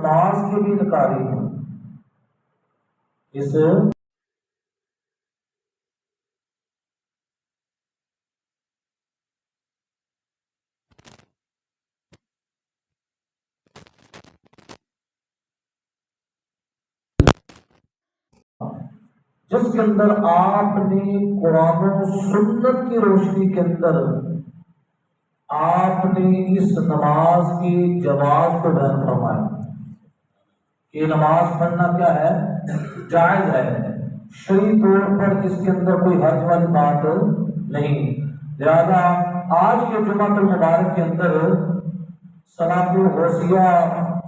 نماز کے بھی انکاری ہیں۔ اس جس کے اندر آپ نے قرآن و سنت کی روشنی کے اندر آپ نے اس نماز کی جواز کو بیان فرمایا کہ نماز پڑھنا کیا ہے، جائز ہے، شرعی طور پر اس کے اندر کوئی حرج والی بات نہیں۔ لہذا آج کے جمعہ المبارک کے اندر صلاۃ الغوثیہ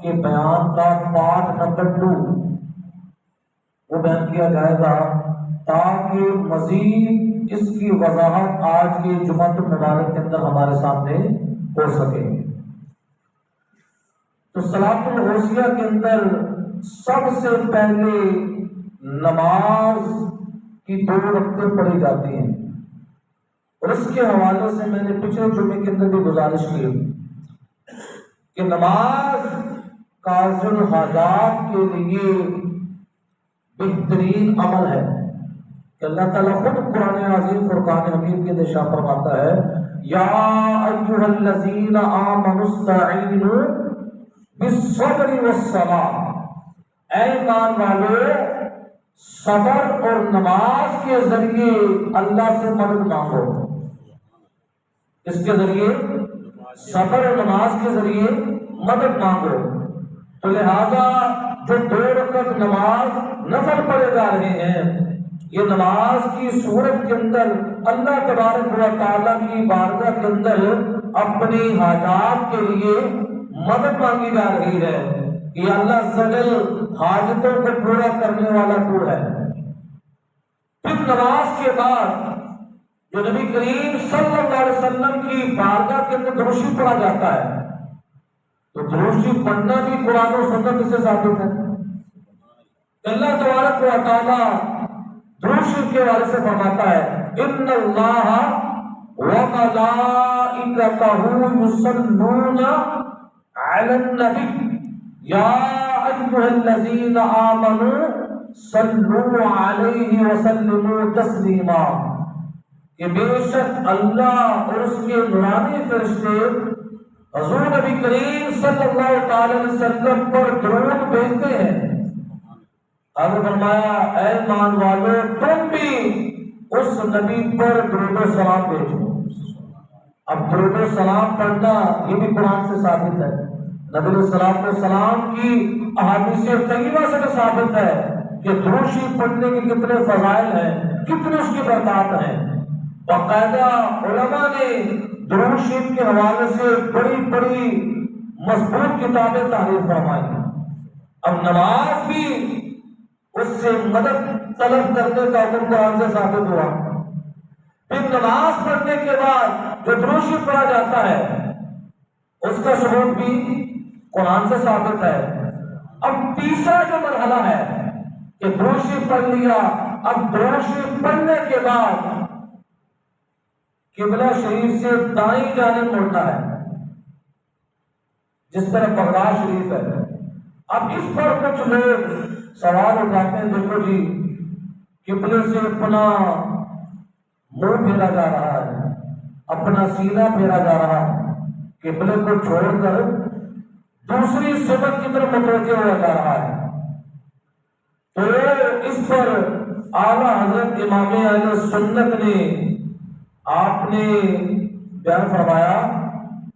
کے بیان کا پارٹ نمبر 2 وہ بیان کیا جائے گا تاکہ مزید اس کی وضاحت آج کے جمعہ المبارک کے اندر ہمارے سامنے ہو سکے۔ تو صلاۃ الغوثیہ کے اندر سب سے پہلے نماز کی 2 رکعتیں پڑھی جاتی ہیں، اور اس کے حوالے سے میں نے پچھلے جمعے کے اندر بھی گزارش کی کہ نماز قاضی الحاجات کے لیے بہترین عمل ہے کہ اللہ تعالیٰ خود قرآن عظیم فرقان حمید کے ارشاد فرماتا ہے یا ایھا الذین آمنوا استعینوا بالصبر والصلاۃ، اے ایمان والو صبر اور نماز کے ذریعے اللہ سے مدد مانگو۔ اس کے ذریعے صبر اور نماز کے ذریعے مدد مانگو۔ تو لہذا جو 2 رکعت نماز نفل پڑھے جا رہے ہیں، یہ نماز کی صورت کے اندر اللہ تبارک و تعالیٰ کی بارگاہ کے اندر اپنی حاجات کے لیے مدد مانگی جا رہی ہے۔ یہ اللہ زجل حاجتوں کو پورا کرنے والا تو ہے۔ پھر نماز کے بعد جو نبی کریم صلی اللہ علیہ وسلم کی بارگاہ کے اندر درود شریف پڑھا جاتا ہے، تو درود شریف پڑھنا بھی قرآن و سنت سے ثابت ہے۔ اللہ تبارک و تعالیٰ درود شریف کے حوالے سے فرماتا ہے ان اللہ وملائکتہ یصلون علی النبی یا ایھا الذین آمنوا صلوا علیہ وسلموا تسلیما، کہ بے شک اللہ اور اس کے نورانی فرشتے حضور نبی کریم صلی اللہ تعالی علیہ وسلم پر درود بھیجتے ہیں۔ اب فرمایا اے ایمان والو تم بھی اس نبی پر درود و سلام بھیجو۔ اب درود و سلام پڑھنا یہ بھی قرآن سے ثابت ہے، نبی علیہ السلام کی احادیث طیبہ سے بھی ثابت ہے کہ درود شریف پڑھنے کے کتنے فضائل ہیں، کتنے اس کی برکات ہیں۔ باقاعدہ علماء نے درود شریف کے حوالے سے بڑی بڑی مضبوط کتابیں تحریر فرمائی۔ اب نماز بھی اس سے مدد طلب کرنے کا حکم قرآن سے ثابت ہوا۔ پھر نماز پڑھنے کے بعد جو درود شریف پڑھا جاتا ہے اس کا ثبوت بھی قرآن سے ثابت ہے۔ اب تیسرا جو مرحلہ ہے کہ درود شریف پڑھ لیا، اب درود شریف پڑھنے کے بعد قبلہ شریف سے دائیں جانب مڑنا ہے، جس طرح بغداد شریف ہے۔ اب اس پر کچھ لوگ سوال اٹھاتے ہیں، دیکھو جی قبلے سے اپنا منہ پھیرا جا رہا ہے، اپنا سینہ پھیرا جا رہا ہے، قبلے کو چھوڑ کر دوسری سمت کی طرف متوجہ ہوا جا رہا ہے۔ تو اس پر اعلیٰ حضرت امام اہل سنت نے آپ نے بیان فرمایا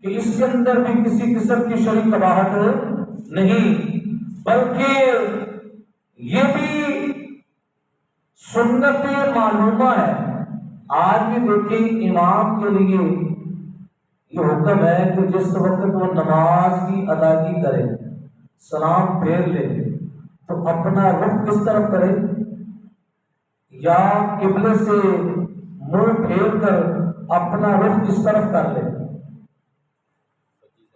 کہ اس کے اندر بھی کسی قسم کی شرعی قباحت نہیں، بلکہ یہ بھی سنت معلومہ ہے۔ آج بھی دیکھیں امام کے لیے یہ حکم ہے کہ جس وقت وہ نماز کی ادائیگی کرے، سلام پھیر لے، تو اپنا رخ کس طرف کرے؟ یا قبلے سے منہ پھیر کر اپنا رخ اس طرف کر لے،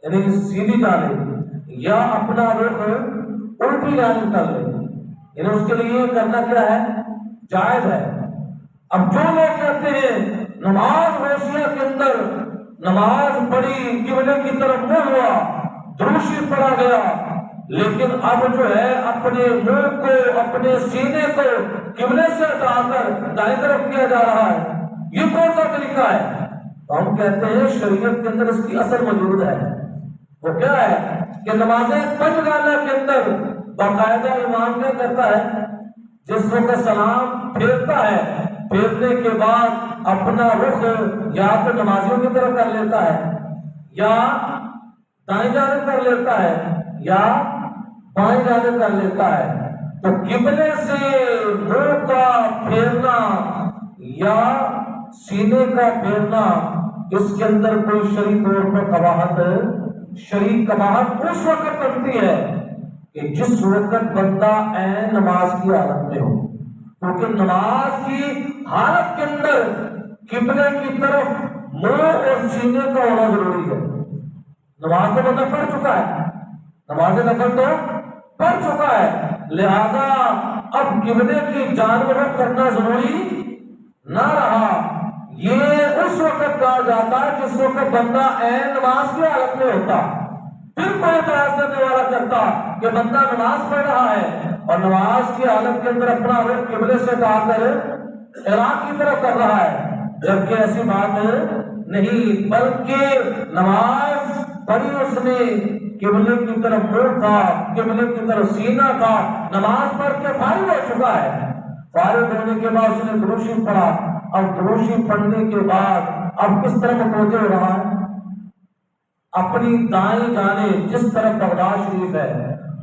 یعنی سیدھی ڈالے، یا اپنا رخ الٹی جانب کر لے، یعنی اس کے لیے کرنا کیا ہے؟ جائز ہے۔ اب جو لوگ کہتے ہیں نماز غوثیہ کے اندر نماز پڑھی، قبلے کی طرف منہ ہوا، درود شریف پڑھا گیا، لیکن اب جو ہے اپنے منہ کو اپنے سینے کو قبلے سے ہٹا کر دائیں طرف کیا جا رہا ہے، یہ کون سا طریقہ ہے؟ تو ہم کہتے ہیں شریعت کے اندر اس کی اثر موجود ہے۔ وہ کیا ہے کہ نماز پنجگانہ کے اندر باقاعدہ امام کیا کرتا ہے، جس وقت سلام پھیرتا ہے، پھیرنے کے بعد اپنا رخ یا تو نمازیوں کی طرف کر لیتا ہے، یا دائیں جانب کر لیتا ہے، یا بائیں جانب کر لیتا ہے۔ تو قبلے سے منہ کا پھیرنا یا سینے کا پھیرنا، اس کے اندر کوئی شرعی طور پر قباحت، شرعی قباحت اس وقت بنتی ہے کہ جس وقت بندہ عین نماز کی حالت میں ہو، کیونکہ نماز کی حالت کے اندر قبلے کی طرف منہ اور سینے کا ہونا ضروری ہے۔ نماز تو بندہ پڑھ چکا ہے، نماز نفل تو پڑھ چکا ہے، لہذا اب قبلے کی جانب رخ کرنا ضروری نہ رہا۔ یہ اس وقت کہا جاتا ہے جس وقت بندہ عین نماز کی حالت میں ہوتا۔ پھر کوئی اعتراض کرنے والا کرتا کہ بندہ نماز پڑھ رہا ہے اور نماز کی حالت کے اندر اپنا رخ قبلے سے ہٹا کر عراق کی طرف کر رہا ہے، جبکہ ایسی بات نہیں، بلکہ نماز پڑھی اس نے قبلے کی طرف منہ تھا، قبلے کی طرف سینہ تھا، نماز پڑھ کے فارغ ہو چکا ہے۔ فارغ ہونے کے بعد اس نے دروشی پڑھا، اب دروشی پڑھنے کے بعد اب کس طرح متوجہ ہو رہا ہے؟ اپنی دائیں جانب جس طرف بغداد شریف ہے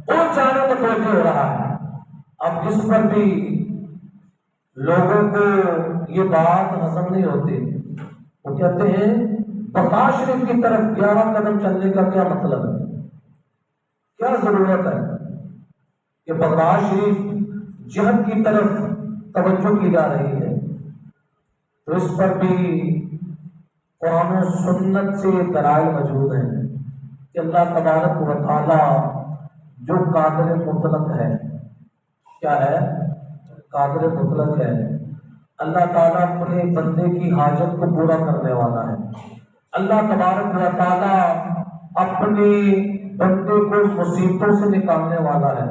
اس جانب متوجہ ہو رہا ہے۔ اب جس پر بھی لوگوں کو یہ بات ہضم نہیں ہوتی، وہ کہتے ہیں بغداد شریف کی طرف 11 قدم چلنے کا کیا مطلب ہے، کیا ضرورت ہے کہ بغداد شریف جہت کی طرف توجہ کی جا رہی ہے؟ تو اس پر بھی قرآن و سنت سے دلائل موجود ہیں کہ اللہ تبارک و تعالی جو قادر مطلق ہے، کیا ہے؟ قادر مطلق ہے۔ اللہ تعالیٰ اپنے بندے کی حاجت کو پورا کرنے والا ہے۔ اللہ تبارک و تعالیٰ اپنے بندے کو مصیبتوں سے نکالنے والا ہے،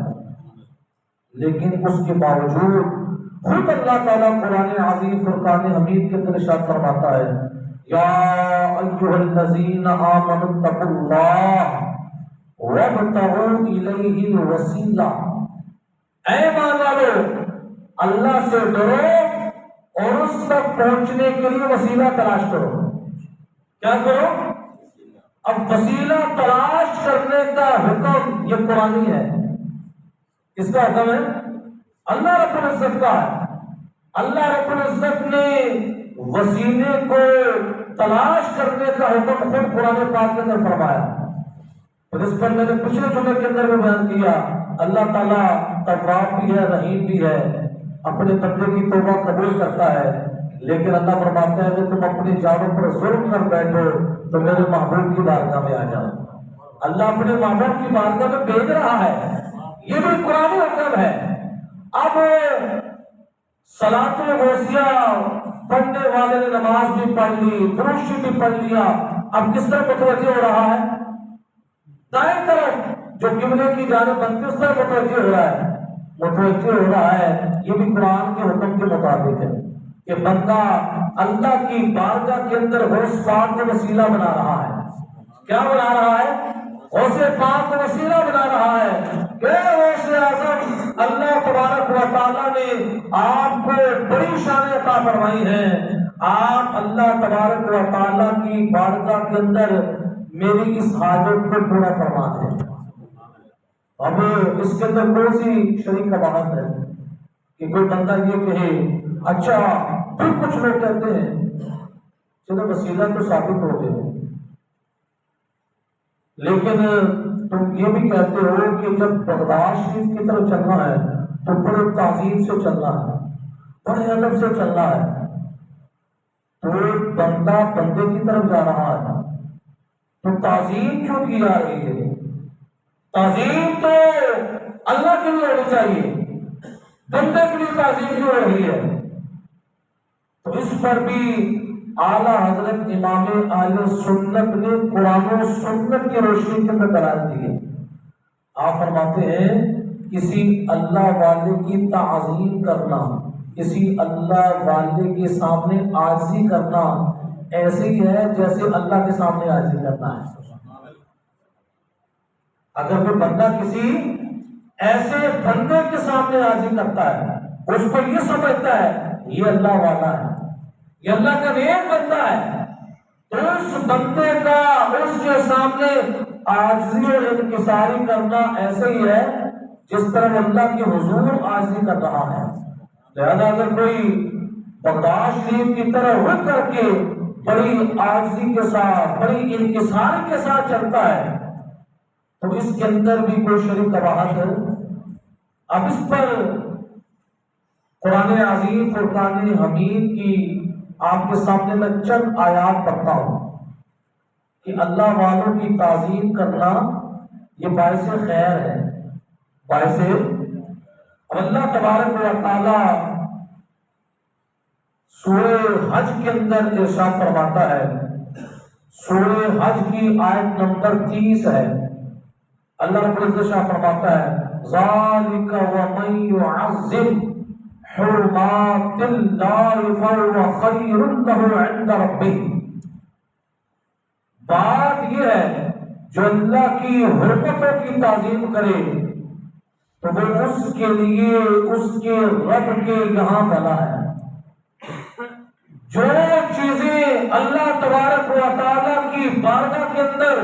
لیکن اس کے باوجود خود اللہ تعالیٰ قرآن عظیم فرقان حمید کے اندر ارشاد فرماتا ہے، یا ایھا الذین آمنوا اتقوا اللہ وابتغوا الیہ الوسیلہ، اے ایمان والو اللہ سے ڈرو اور اس تک پہنچنے کے لیے وسیلہ تلاش کرو۔ کیا کرو؟ اب وسیلہ تلاش کرنے کا حکم یہ قرآنی ہے۔ کس کا حکم ہے؟ اللہ رب العزت کا ہے۔ اللہ رب العزت نے وسیلے کو تلاش کرنے کا حکم خود قرآن پاک کے اندر فرمایا۔ پھر اس پر میں نے پچھلے جمعے کے اندر بھی بیان کیا، اللہ تعالیٰ تواب بھی ہے، رحیم بھی ہے، اپنے بندے کی توبہ قبول کرتا ہے، لیکن اللہ فرماتا ہے کہ تم اپنی جانوں پر ظلم کر بیٹھو تو میرے محبوب کی بارگاہ میں آ جاؤ۔ اللہ اپنے محبوب کی بارگاہ میں بھیج رہا ہے، یہ بھی قرآن حکم ہے۔ اب صلاۃ الغوثیہ پڑھنے والے نے نماز بھی پڑھ لی، دروشی بھی پڑھ لیا، اب کس طرح متوجہ ہو رہا ہے؟ دائیں طرف جو قبلے کی جانب بنتی اس طرح متوجہ ہو رہا ہے، متوجہ ہو رہا ہے۔ یہ بھی قرآن کے حکم کے مطابق ہے کہ بندہ اللہ کی بارگاہ کے اندر غوث پاک کو وسیلہ بنا رہا ہے۔ کیا بنا رہا ہے؟ غوث پاک کو وسیلہ بنا رہا ہے کہ غوث اعظم اللہ تبارک و تعالیٰ نے آپ کو بڑی شان عطا فرمائی ہے، آپ اللہ تبارک و تعالیٰ کی بارگاہ کے اندر میری اس حاجت کو پورا فرما دیں۔ اب اس کے اندر کون سی شرعی قباحت ہے کہ کوئی بندہ یہ کہے؟ اچھا پھر کچھ لوگ کہتے ہیں چلو وسیلہ تو ثابت ہو گئے، لیکن تم یہ بھی کہتے ہو کہ جب بغداد شریف کی طرف چلنا ہے تو بڑے تعظیم سے چلنا ہے، بڑے ادب سے چلنا ہے۔ تو بندہ بندے کی طرف جا رہا ہے تو تعظیم کیوں کی جا رہی ہے؟ تعظیم تو اللہ کے لیے ہونی چاہیے، بندے کے لیے تعظیم کیوں ہو رہی ہے؟ تو اس پر بھی اعلیٰ حضرت امام اہل سنت نے قرآن و سنت کی روشنی کے اندر دلائل دی ہے۔ آپ فرماتے ہیں کسی اللہ والے کی تعظیم کرنا، کسی اللہ والے کے سامنے عاجزی کرنا ایسے ہی ہے جیسے اللہ کے سامنے عاجزی کرنا ہے۔ اگر کوئی بندہ کسی ایسے بندے کے سامنے عاجزی کرتا ہے، اس کو یہ سمجھتا ہے یہ اللہ والا ہے، یہ اللہ کا نیک بندہ ہے، تو اس بندے کا اس کے سامنے عاجزی اور انکساری کرنا ایسے ہی ہے جس طرح اللہ کے حضور عاجزی کر رہا ہے۔ لہذا اگر کوئی بغداد شریف کی طرح رک کر کے بڑی عاجزی کے ساتھ، بڑی انکساری کے ساتھ چلتا ہے تو اس کے اندر بھی کوئی شرک قباحت ہے۔ اب اس پر قرآن عظیم فرقان حمید کی آپ کے سامنے میں چند آیات پڑھتا ہوں کہ اللہ والوں کی تعظیم کرنا یہ باعث خیر ہے، باعث۔ اب اللہ تبارک و تعالی سورہ حج کے اندر ارشاد فرماتا ہے، سورہ حج کی آیت نمبر 30 ہے، اللہ رب العزت شاہ فرماتا ہے ذالک ومن یعظم حرمات اللہ فهو خیر له عند ربہ۔ بات یہ ہے جو اللہ کی حرمتوں کی تعظیم کرے تو وہ اس کے لیے اس کے رب کے یہاں بھلا ہے۔ جو چیزیں اللہ تبارک و تعالی کی بارگاہ کے اندر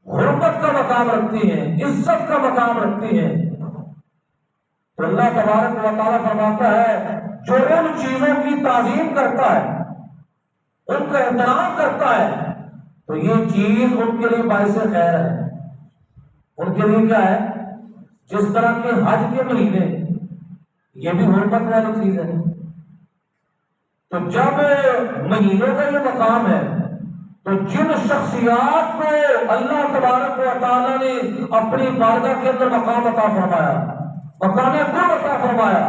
حرمت کا مقام رکھتی ہیں، عزت کا مقام رکھتی ہیں، تو اللہ تبارک و تعالی فرماتا ہے جو ان چیزوں کی تعظیم کرتا ہے، ان کا احترام کرتا ہے، تو یہ چیز ان کے لیے باعث خیر ہے۔ ان کے لیے کیا ہے؟ جس طرح کے حج کے مہینے، یہ بھی حرمت والی چیز ہے۔ تو جب مہینوں کا یہ مقام ہے تو جن شخصیات کو اللہ تبارک و تعالیٰ نے اپنی بارگاہ کے اندر مقام عطا فرمایا، مقام قرب عطا فرمایا،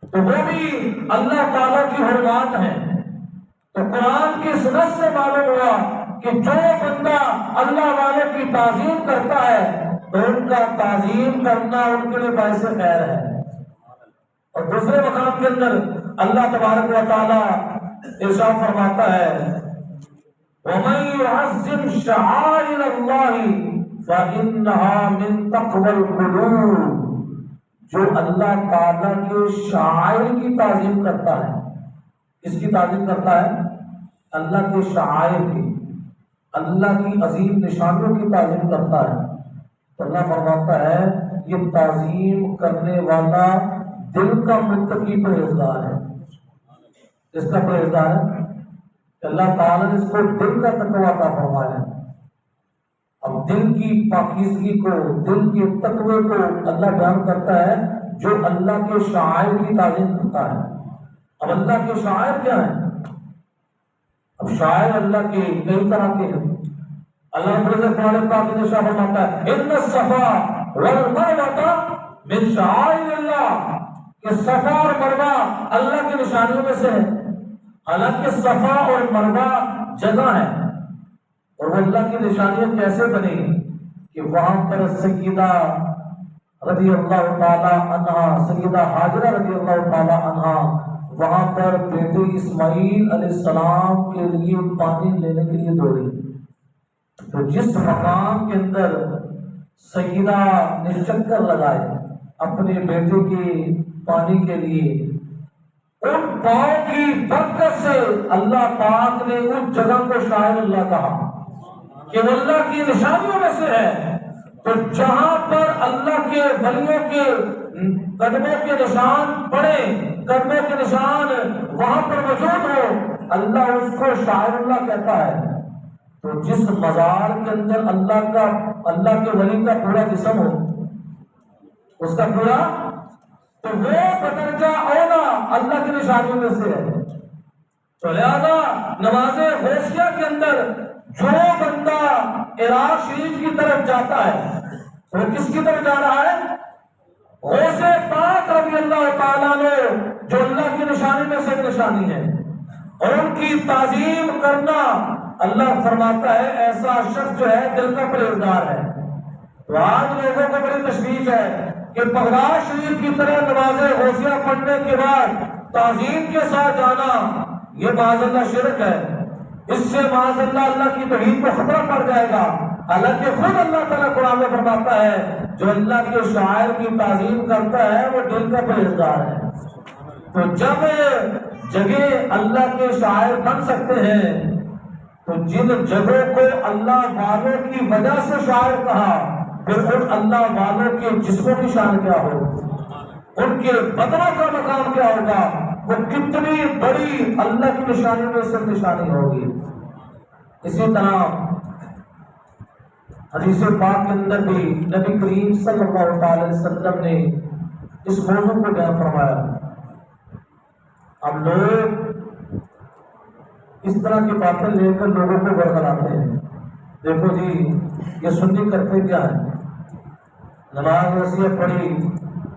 تو وہ بھی اللہ تعالیٰ کی حرمات ہیں۔ تو قرآن کی سنت سے معلوم ہوا کہ جو بندہ اللہ والوں کی تعظیم کرتا ہے تو ان کا تعظیم کرنا ان کے لیے باعث خیر ہے۔ اور دوسرے مقام کے اندر اللہ تبارک و تعالی ارشاد فرماتا ہے وَمَن يُعَظِّمْ شَعَائِرَ اللَّهِ فَإِنَّهَا مِن تَقْوَى الْقُلُوبِ۔ جو اللہ تعالیٰ کے شعائر کی تعظیم کرتا ہے، اس کی تعظیم کرتا ہے اللہ کے شعائر کی، اللہ کی عظیم نشانیوں کی تعظیم کرتا ہے، تو اللہ فرماتا ہے یہ تعظیم کرنے والا دل کا متقی پرہیزگار ہے۔ اس کا پرہیزگار ہے کہ اللہ تعالیٰ نے اس کو دل کا تقویٰ عطا فرمایا ہے۔ اب دل کی پاکیزگی کو، دل کے تقوی کو اللہ بیان کرتا ہے جو اللہ کے شعائر کی تعظیم کرتا ہے۔ اب اللہ کے شعائر کیا ہیں؟ اب شعائر اللہ کے کئی طرح کے ہیں۔ اللہ رب العزت قرآن پاک میں ارشاد فرماتا ہے ان الصفا والمروہ من شعائر اللہ، کہ صفا اور مروہ اللہ کی نشانیوں میں سے ہے۔ حالانکہ صفا اور مروہ جگہ ہے، اور وہ اللہ کی نشانیاں کیسے بنی کہ وہاں پر سیدہ رضی اللہ تعالی عنہا، سیدہ حاجرہ رضی اللہ تعالی عنہا وہاں پر بیٹے اسماعیل علیہ السلام کے لیے پانی لینے کے لیے دوڑی۔ تو جس مقام کے اندر سیدہ نے چکر لگائے اپنے بیٹے کے پانی کے لیے، ان پاؤں کی برکت سے اللہ پاک نے اس جگہ کو شاعر اللہ کہا کہ وہ اللہ کی نشانیوں میں سے ہے۔ تو جہاں پر اللہ کے ولیوں کے قدموں کے نشان پڑے، قدموں کے نشان وہاں پر موجود ہو، اللہ اس کو شاعر اللہ کہتا ہے۔ تو جس مزار کے اندر اللہ کے ولی کا پورا جسم ہو، اس کا پورا، تو وہ بدرجہ اولا اللہ کی نشانیوں میں سے ہے۔ تو لہذا نماز غوثیہ کے اندر جو بندہ عراق شریف کی طرف جاتا ہے وہ کس کی طرف جا رہا ہے؟ غوث پاک رضی اللہ تعالیٰ نے، جو اللہ کی نشانی میں سے نشانی ہے، اور ان کی تعظیم کرنا، اللہ فرماتا ہے ایسا شخص جو ہے دل کا پرہیزگار ہے۔ تو آج لوگوں کو بڑی تشویش ہے کہ بغداد شریف کی طرح نماز غوثیہ پڑھنے کے بعد تعظیم کے ساتھ جانا یہ معاذ اللہ شرک ہے، اس سے معاذ اللہ اللہ کی توحید کو خطرہ پڑ جائے گا۔ حالانکہ خود اللہ تعالیٰ قرآن میں فرماتا ہے جو اللہ کے شاعر کی تعظیم کرتا ہے وہ دل کا پرہیزگار ہے۔ تو جب جگہ اللہ کے شاعر بن سکتے ہیں تو جن جگہوں کو اللہ والوں کی وجہ سے شاعر کہا، پھر ان اللہ والوں کے جسموں کی شان کیا ہو، ان کے بدنوں کا مقام کیا ہوگا، وہ کتنی بڑی اللہ کی نشانی میں سے نشانی ہوگی۔ اسی طرح حدیث پاک کے اندر بھی نبی کریم صلی اللہ علیہ وسلم نے اس موضوع کو بیان فرمایا۔ اب لوگ اس طرح کی باتیں لے کر لوگوں کو برگلاتے ہیں، دیکھو جی یہ سنی کرتے کیا ہے، نماز غوثیہ پڑھی،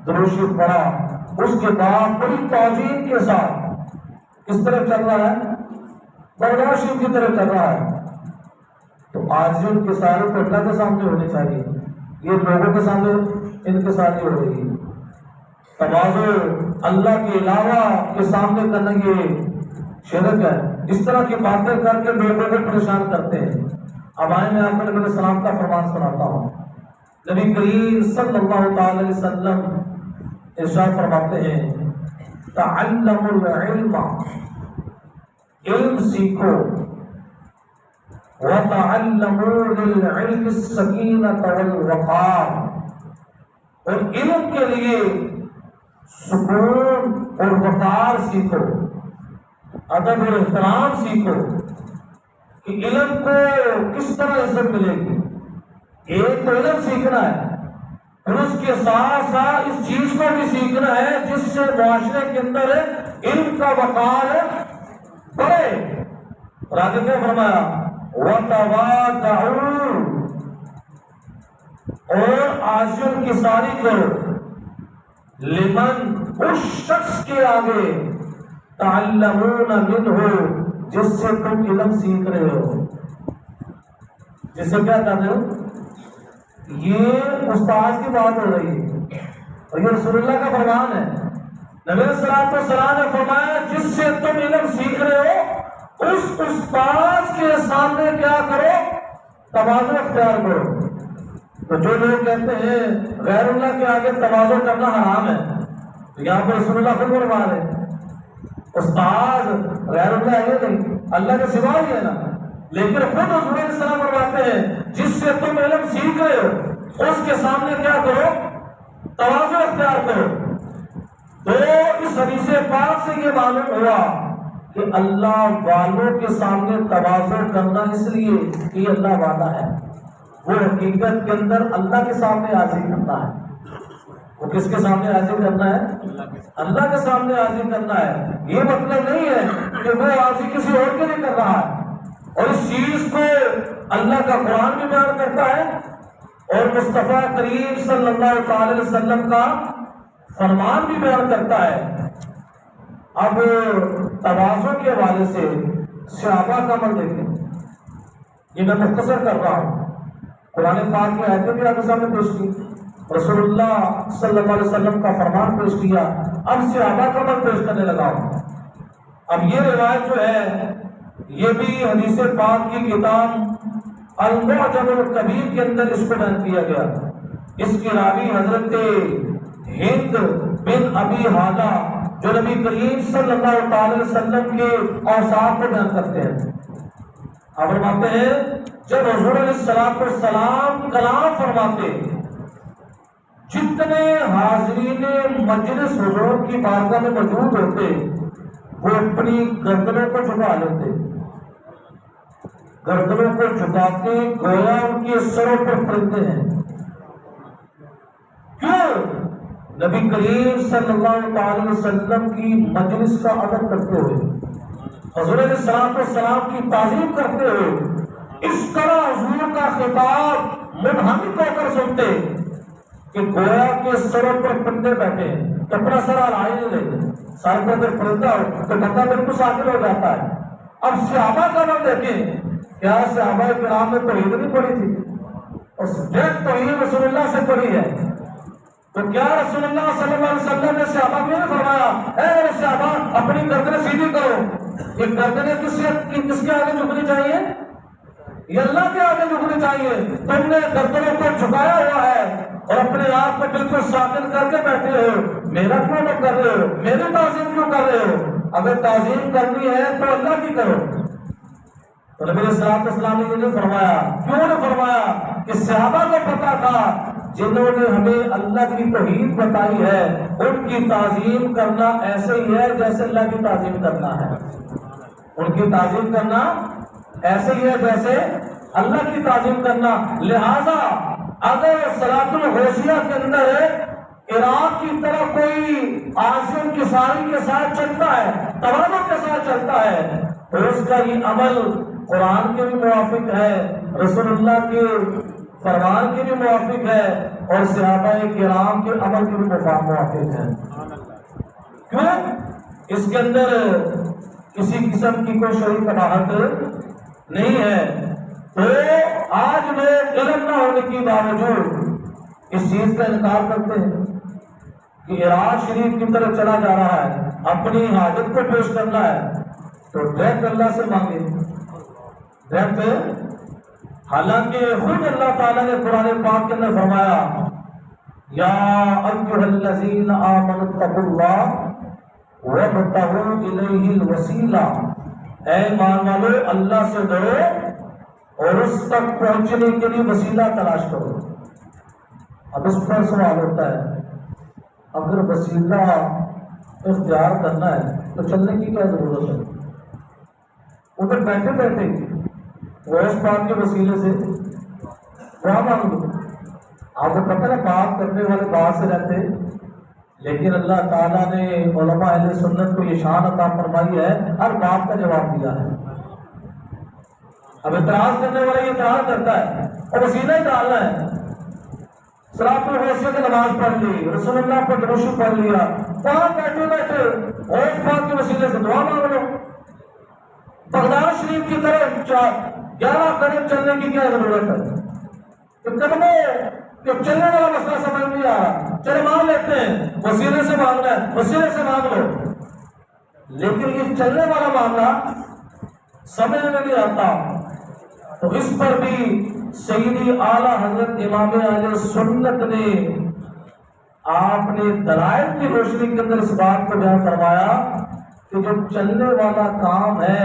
درود شریف پڑھا، اس کے بعد بڑی تعظیم کے ساتھ کس طرح چل رہا ہے، بغداد شریف کی طرح چل رہا ہے۔ تو آج ان کے سارے تو اللہ کے سامنے ہونے چاہیے، یہ لوگوں کے سامنے ان کے ساتھ ہو رہی ہے۔ تواضع اللہ کے علاوہ کے سامنے کرنا یہ شرک ہے۔ اس طرح کی باتیں کر کے لوگوں کو پریشان کرتے ہیں۔ اب آئے میں آپ کو نبی علیہ السلام کا فرمان سناتا ہوں۔ نبی کریم صلی اللہ تعالی علیہ وسلم ارشاد فرماتے ہیں تعلموا العلم، علم سیکھو، وتعلموا للعلم السکینۃ والوقار، اور علم کے لیے سکون اور وقار سیکھو، ادب اور احترام سیکھو کہ علم کو کس طرح عزت ملے گی۔ ایک تو علم سیکھنا ہے، اور اس کے ساتھ ساتھ اس چیز کو بھی سیکھنا ہے جس سے معاشرے کے اندر علم کا وقار بڑھے۔ اور آگے کیا فرمایا، وَتَوَاضَعُوا، اور عاجزی کی ساری کرو، لمن، اس شخص کے آگے، تعلمون منہ، جس سے تم علم سیکھ رہے ہو۔ جس سے کیا کہتے ہو، یہ استاد کی بات ہو رہی ہے اور یہ رسول اللہ کا فرمان ہے۔ نبی صلی اللہ علیہ وسلم نے فرمایا جس سے تم علم سیکھ رہے ہو اس استاد کے سامنے کیا کرو، تواضع اختیار کرو۔ تو جو لوگ کہتے ہیں غیر اللہ کے آگے تواضع کرنا حرام ہے، تو یہاں پر رسول اللہ خود فرما رہے ہیں استاد غیر اللہ ہے نہیں، اللہ کے سوا ہی ہے نا، لیکن خود حضور علیہ السلام فرماتے ہیں جس سے تم علم سیکھ رہے ہو اس کے سامنے کیا کرو، تواضع اختیار کرو۔ تو اس حدیث پاک سے یہ معلوم ہوا کہ اللہ والوں کے سامنے تواضع کرنا اس لیے کہ یہ اللہ والا ہے، وہ حقیقت کے اندر اللہ کے سامنے عاجزی کرنا ہے۔ وہ کس کے سامنے عاجزی کرنا ہے، اللہ کے سامنے عاجزی کرنا ہے۔ یہ مطلب نہیں ہے کہ وہ عاجزی کسی اور کے لیے کر رہا ہے، اور اس چیز کو اللہ کا قرآن بھی بیان کرتا ہے اور مصطفیٰ کریم صلی اللہ تعالی علیہ وسلم کا فرمان بھی بیان کرتا ہے۔ اب تواضع کے حوالے سے صحابہ کا عمل دیکھیں، یہ میں مختصر کر رہا ہوں، قرآن پاک کی آیتیں بھی آپ کے سامنے پیش کی، رسول اللہ صلی اللہ علیہ وسلم کا فرمان پیش کیا، اب صحابہ کا عمل پیش کرنے لگا ہوں۔ اب یہ روایت جو ہے یہ بھی حدیث پاک کی کتاب المعجم الکبیر کے اندر اس کو بیان کیا گیا۔ اس کی راوی حضرت ہند بن ابی حالہ جو نبی کریم صلی اللہ تعالی وسلم کے اوصاف کو بیان کرتے ہیں۔ آپ فرماتے ہیں جب حضور علیہ السلام کلام فرماتے جتنے حاضرین مجلس حضور کی بارگاہ میں موجود ہوتے وہ اپنی گردنوں کو جھکا لیتے، گردنوں کو جھکاتے گویا ان کے سروں پر پڑتے ہیں۔ کیوں؟ نبی کریم صلی اللہ تعالی وسلم کی مجلس کا ادب کرتے ہوئے، حضور علیہ السلام کی تعظیم کرتے ہوئے اس طرح حضور کا خطاب منہمک ہو کر سنتے کہ گویا کے سروں پر پرندے بیٹھے ہیں، اپنا سر ہلائے نہیں لیتے، سر پر اگر پرندہ ہو تو بندہ بالکل ساکن ہو جاتا ہے۔ اب صحابہ کا نام دیکھیں، کیا صحابہ کرام نے توحید نہیں پڑھی تھی؟ اس ڈیٹ تو ہی رسول اللہ سے پڑھی ہے. تو کیا رسول اللہ صلی اللہ علیہ وسلم نے صحابہ کو نہیں فرمایا اے میرے صحابہ اپنی گردنیں سیدھی کرو؟ یہ گردنیں کس کے آگے جھکنی چاہیے؟ یہ اللہ کے آگے جھکنی چاہیے. تم نے گردنوں کو جھکایا ہوا ہے اور اپنے آپ کو بالکل ساکن کر کے بیٹھے ہو. میرا کیوں نہ کر رہے ہو؟ میری تعظیم کیوں کر رہے ہو؟ اگر تعظیم کرنی ہے تو اللہ کی کرو. تو نبی علیہ الصلوۃ والسلام نے یہ فرمایا. کیوں نے فرمایا؟ کہ صحابہ کو پتا تھا جنہوں نے ہمیں اللہ کی توحید بتائی ہے ان کی تعظیم کرنا ایسے ہی ہے جیسے اللہ کی تعظیم کرنا ہے. ان کی تعظیم کرنا ایسے ہی ہے جیسے اللہ کی تعظیم کرنا. لہذا اگر صلاۃ الغوثیہ کے اندر عراق کی طرح کوئی عاصم کسانی کے ساتھ چلتا ہے، تواضع کے ساتھ چلتا ہے، تو اس کا یہ عمل قرآن کے بھی موافق ہے، رسول اللہ کے فرمان کے بھی موافق ہے اور صحابہ کرام کے عمل کے بھی موافق ہے. کیوں؟ اس کے اندر کسی قسم کی کوئی شرعی قباحت نہیں ہے. تو آج لوگ علم نہ ہونے کے باوجود اس چیز کا انکار کرتے ہیں کہ عراق شریف کی طرف چلا جا رہا ہے، اپنی حاجت کو پیش کرنا ہے تو ڈائریکٹ اللہ سے مانگے. ڈائریکٹ حالانکہ خود اللہ تعالیٰ نے قرآن پاک کے اندر فرمایا یا ایھا الذین آمنوا اتقوا اللہ وابتغوا الیہ الوسیلہ، اے ایمان والو اللہ سے ڈرو اور اس تک پہنچنے کے لیے وسیلہ تلاش کرو. اب اس پر سوال ہوتا ہے اگر وسیلہ اختیار کرنا ہے تو چلنے کی کیا ضرورت ہے؟ ادھر بیٹھے بیٹھے غوث پاک کے وسیلے سے دعا مانگ لو. آپ کو پتہ ہے بات کرنے والے بات سے رہتے، لیکن اللہ تعالیٰ نے علماء اہل سنت کو یہ شان عطا فرمائی ہے ہر بات کا جواب دیا ہے. اب اعتراض کرنے والا یہ اعتراض کرتا ہے اور وسیلہ ہی ڈالنا ہے. صلاۃ الغوثیہ کی نماز پڑھ لی، رسول اللہ پر درود پڑھ لیا، وہاں بیٹھے بیٹھے غوث پاک کے وسیلے سے دعا مانگ لو. بغداد شریف کی طرف 11 قدم چلنے کی کیا ضرورت ہے؟ کہ چلنے والا مسئلہ سمجھ نہیں آ رہا، چلے مان لیتے ہیں وسیلے سے مانگنا ہے، وسیلے سے مانگ لو. لیکن یہ چلنے والا معاملہ سمجھ میں نہیں آتا. تو اس پر بھی سیدی اعلیٰ حضرت امام اہل سنت نے آپ نے دلائل کی روشنی کے اندر اس بات کو بیان فرمایا کہ جو چلنے والا کام ہے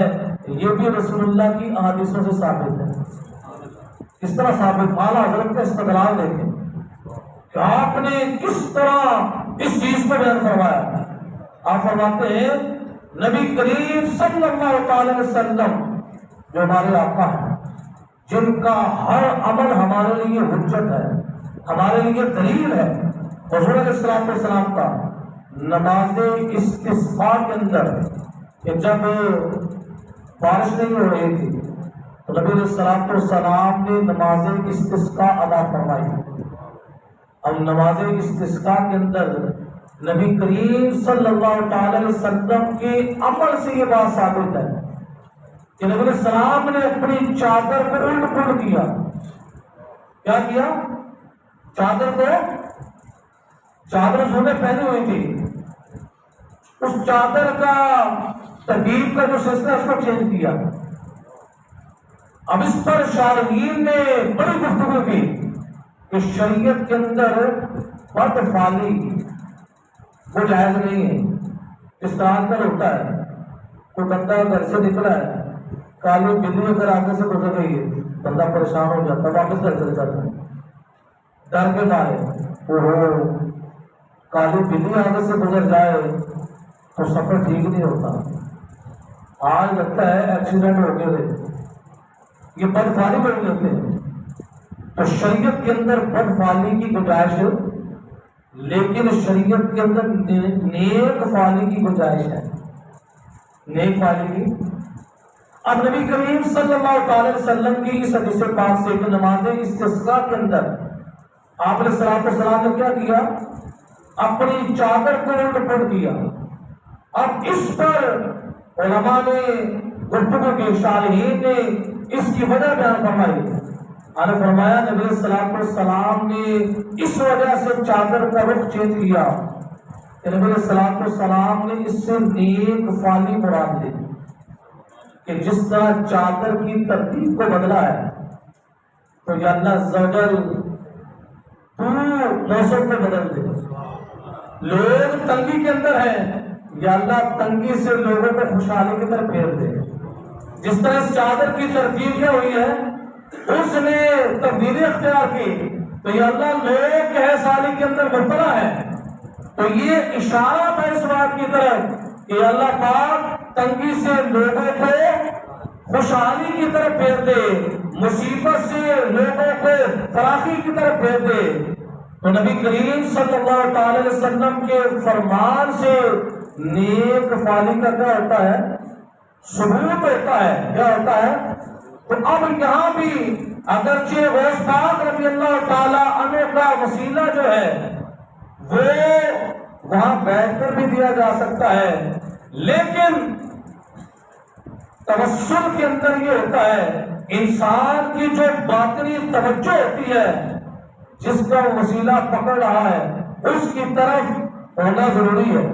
یہ بھی رسول اللہ کی احادیثوں سے ثابت ہے. کس طرح ثابت؟ اعلیٰ حضرت کا استدلال دیکھیں کہ آپ نے کس طرح اس چیز کو بیان فرمایا. آپ فرماتے ہیں نبی کریم صلی اللہ تعالی وسلم جو ہمارے آقا ہیں، جن کا ہر عمل ہمارے لیے حجت ہے، ہمارے لیے دلیل ہے، حضور علیہ الصلوۃ والسلام کا نماز استسقاء کے اندر کہ جب بارش نہیں ہو رہی تھی تو نبی علیہ الصلوۃ والسلام نے نماز استسقاء ادا فرمائی. اب نماز استسقاء کے اندر نبی کریم صلی اللہ تعالی علیہ وسلم کے عمل سے یہ بات ثابت ہے کہ نبی علیہ السلام نے اپنی چادر کو الٹ پلٹ کیا. کیا کیا؟ چادر انہوں نے پہنی ہوئی تھی، اس چادر کا ترکیب کا جو سلسلہ اس کو چینج کیا. اب اس پر شارحین نے بڑی گفتگو کی کہ شریعت کے اندر بد فعلی وہ جائز نہیں ہے. اس طرح کا ہوتا ہے کوئی بندہ گھر سے نکلا ہے، کالی بلی اگر آگے سے گزر گئی ہے بندہ پریشان ہو جاتا ہے، واپس گھر چلے جاتا ہے ڈر کے مارے. کالی بلی آگے سے گزر جائے تو سفر ٹھیک نہیں ہوتا. آج لگتا ہے ایکسیڈنٹ ہو گئے، یہ بدفعلی بن جاتے ہیں. تو شریعت کے اندر بدفعلی کی گنجائش، لیکن شریعت کے اندر نیک فعلی کی گنجائش ہے. نیک فعلی کی. اب نبی کریم صلی اللہ تعالی وسلم کی اس حدیث پاک سے کہ نماز استسقاء کے اندر آپ علیہ الصلوۃ والسلام نے کیا کیا؟ اپنی چادر کو الٹ پلٹ کیا. اب اس پر علماء نے گفتگو کی، شارحین نے اس کی وجہ بیان فرمائی آپ نے فرمایا نبی الصلوۃ والسلام نے اس وجہ سے چادر کا رخ چینج کیا کہ نبی الصلوۃ والسلام نے اس سے نیک فالی مراد لی کہ جس طرح چادر کی ترتیب کو بدلا ہے تو یا اللہ عز و جل موسم کو بدل دے. لوگ تنگی کے اندر ہیں, یا اللہ تنگی سے لوگوں کو خوشحالی کی طرف پھیر دے. جس طرح اس چادر کی ترتیب کیا ہوئی ہے اس نے تبدیلی اختیار کی تو یا اللہ لوگ کہسالی کے اندر مبتلا ہے. تو یہ اشارہ ہے اس بات کی طرف کہ اللہ پاک تنگی سے لوگوں کو خوشحالی کی طرف پھیر دے, مصیبت سے لوگوں کو فراخی کی طرف پھیر دے. تو نبی کریم صلی اللہ تعالی علیہ وسلم کے فرمان سے نیک فالی کا کیا ہوتا ہے, ثبوت ہوتا ہے. کیا ہوتا ہے؟ تو اب یہاں بھی اگرچہ غوث پاک رضی اللہ تعالی عنہ کا وسیلہ جو ہے وہ وہاں بیٹھ کر بھی دیا جا سکتا ہے, لیکن توسل کے اندر یہ ہوتا ہے انسان کی جو باطنی توجہ ہوتی ہے جس کا وسیلہ پکڑ رہا ہے اس کی طرف ہونا ضروری ہے.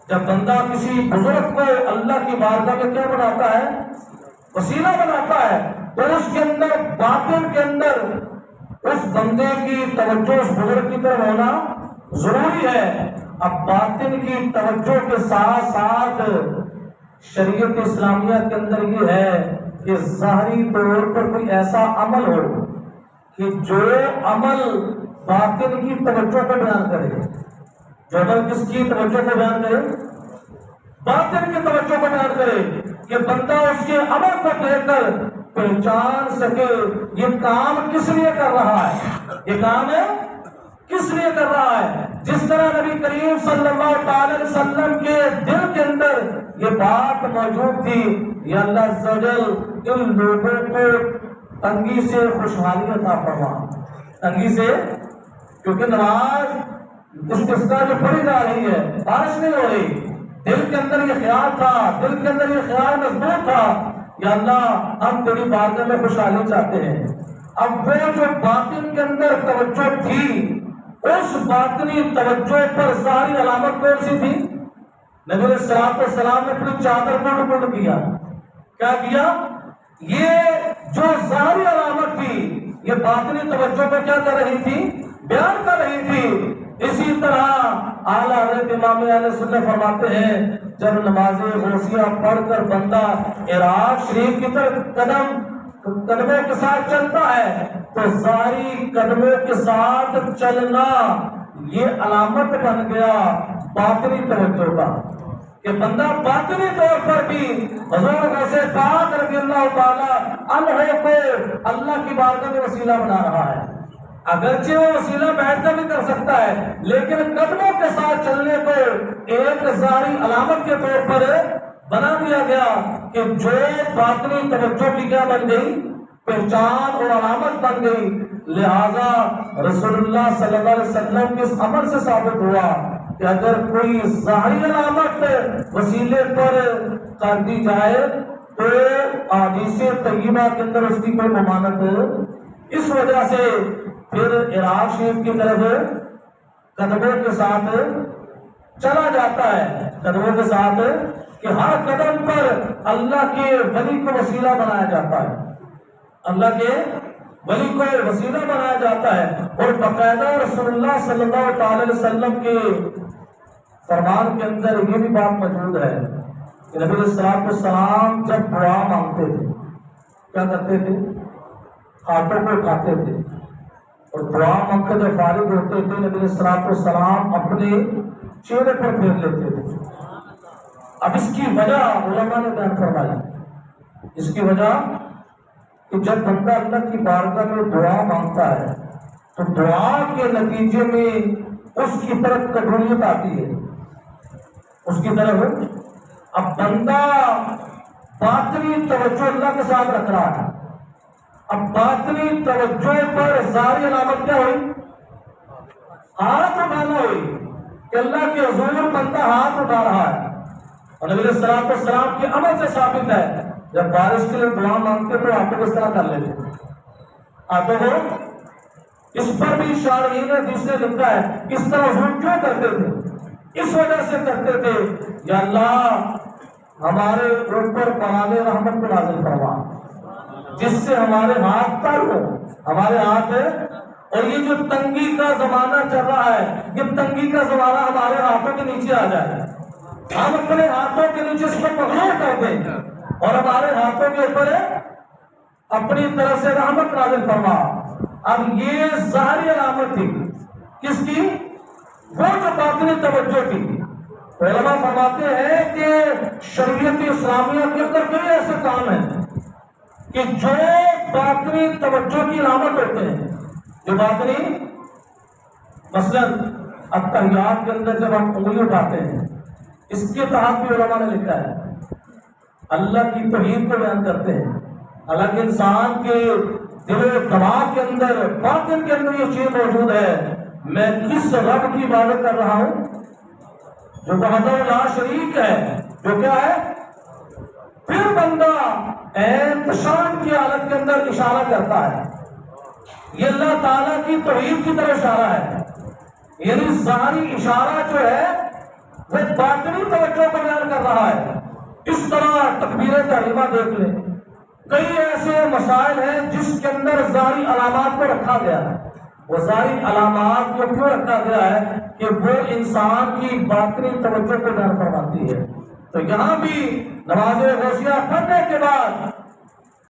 جب بندہ کسی بزرگ کو اللہ کی بارگاہ میں کیا بناتا ہے, وسیلہ بناتا ہے, تو اس کے اندر باطن کے اندر اس بندے کی توجہ اس بزرگ کی طرف ہونا ضروری ہے. اب باطن کی توجہ کے ساتھ ساتھ شریعت اسلامیہ کے اندر یہ ہے کہ ظاہری طور پر کوئی ایسا عمل ہو کہ جو عمل باطن کی توجہ کو بیان کرے. جو عمل کس کی توجہ کو بیان کرے, باطن کی توجہ کو بیان کرے, کہ بندہ اس کے عمل کو دیکھ کر پہچان سکے یہ کام کس لیے کر رہا ہے, یہ کام ہے کس لیے کر رہا ہے. جس طرح نبی کریم صلی اللہ تعالی علیہ وسلم کے دل کے اندر یہ بات موجود تھی, یا اللہ عز و جل ان لوگوں کو تنگی سے خوشحالی عطا فرما. تنگی سے, کیونکہ نماز استسقاء جو پڑھی جا رہی ہے بارش نہیں ہو رہی, دل کے اندر یہ خیال تھا, دل کے اندر یہ خیال مضبوط تھا, یا اللہ ہم تیری بارگاہ میں خوشحالی چاہتے ہیں. اب وہ جو باطن کے اندر توجہ تھی اس باطنی توجہ پر ظاہری علامت کون سی تھی؟ نبی علیہ الصلوۃ والسلام نے اپنی چادر کو ٹکڑ کیا. کیا کیا؟ یہ جو ظاہری علامت تھی یہ باطنی توجہ کو کیا کر رہی تھی, بیان کر رہی تھی. اسی طرح اعلیٰ حضرت امام اہل سنت فرماتے ہیں جب نماز غوثیہ پڑھ کر بندہ عراق شریف کی طرف قدموں کے ساتھ چلتا ہے تو ظاہری قدموں کے ساتھ چلنا یہ علامت بن گیا باطنی توجہ کا, کہ بندہ باطنی طور پر بھی حضور غوث پاک رضی اللہ تعالی عنہ کو اللہ کی بارگاہ میں وسیلہ بنا رہا ہے. اگرچہ وہ وسیلہ بیٹھ کر بھی کر سکتا ہے, لیکن قدموں کے ساتھ چلنے کو ایک ظاہری علامت کے طور پر بنا دیا گیا کہ جو باطنی توجہ کی کیا بن گئی, پہچان اور علامت بن گئی. لہذا رسول اللہ صلی اللہ علیہ وسلم کے اس عمل سے ثابت ہوا کہ اگر کوئی ظاہری علامت وسیلے پر کر دی جائے تو احادیث طیبہ کے اندر اس کی کوئی ممانعت. اس وجہ سے پھر عراق شریف کی طرف قدموں کے ساتھ چلا جاتا ہے, قدموں کے ساتھ, کہ ہر قدم پر اللہ کے ولی کو وسیلہ بنایا جاتا ہے, اللہ کے ولی کو وسیلہ بنایا جاتا ہے. اور باقاعدہ رسول اللہ صلی اللہ تعالی علیہ وسلم کے فرمان کے اندر یہ بھی بات موجود ہے کہ نبی علیہ السلام جب دعا مانگتے تھے کیا کرتے تھے, ہاتھوں کو اٹھاتے تھے اور دعا مانگ کر جب فارغ ہوتے تھے نبی علیہ السلام اپنے چہرے پر پھیر لیتے تھے. اب اس کی وجہ علماء نے بیان فرمائی. اس کی وجہ کہ جب بندہ اللہ کی بارگاہ میں دعا مانگتا ہے تو دعا کے نتیجے میں اس کی طرف قبولیت آتی ہے, اس کی طرف. اب بندہ باطنی توجہ اللہ کے ساتھ رکھ رہا ہے, اب باطنی توجہ پر ظاہری علامت کیا ہوئی, ہاتھ اٹھانا ہوئی, کہ اللہ کے حضور بندہ ہاتھ اٹھا رہا ہے. اور نبی علیہ السلام کے عمل سے ثابت ہے جب بارش کے لیے دعا مانگتے تو آپ کو کس طرح کر لیتے, تو وہ اس پر بھی شارحین حدیث نے لکھا ہے اس طرح حضور کیوں کرتے تھے؟ اس وجہ سے کرتے تھے یا اللہ ہمارے اوپر پرانے رحمت کو نازل فرما جس سے ہمارے ہاتھ تر ہو، ہمارے ہاتھ ہے۔ اور یہ جو تنگی کا زمانہ چل رہا ہے، یہ تنگی کا زمانہ ہمارے ہاتھوں کے نیچے آ جائے، ہم اپنے ہاتھوں کے نیچے اس کو مغلوب کر دیں اور ہمارے ہاتھوں کے اوپر اپنی طرف سے رحمت نازل فرما۔ اب یہ ظاہری علامت تھی کس کی؟ وہ جو باطنی توجہ تھی۔ علماء فرماتے ہیں کہ شریعت اسلامیہ کے اندر کئی ایسے کام ہیں کہ جو باطنی توجہ کی علامت ہوتے ہیں، جو باطنی، مثلا التحیات کے اندر جب ہم انگلی اٹھاتے ہیں، اس کے تحت بھی علماء نے لکھا ہے اللہ کی توحید کو بیان کرتے ہیں، حالانکہ انسان کے دل و دماغ کے اندر، باطن کے اندر یہ چیز موجود ہے، میں کس رب کی عبادت کر رہا ہوں جو وحدہ لا شریک ہے، جو کیا ہے؟ پھر بندہ احتشام کی حالت کے اندر اشارہ کرتا ہے، یہ اللہ تعالیٰ کی توحید کی طرف اشارہ ہے، یعنی ظاہری اشارہ جو ہے وہ باطنی توجہ کو بیان کر رہا ہے۔ اس طرح تکبیر تحریمہ دیکھ لیں، کئی ایسے مسائل ہیں جس کے اندر ظاہری علامات کو رکھا گیا ہے۔ وہ ظاہری علامات کو کیوں رکھا گیا ہے کہ وہ انسان کی باطنی توجہ کو بیان فرماتی ہے۔ تو یہاں بھی نماز غوثیہ پڑھنے کے بعد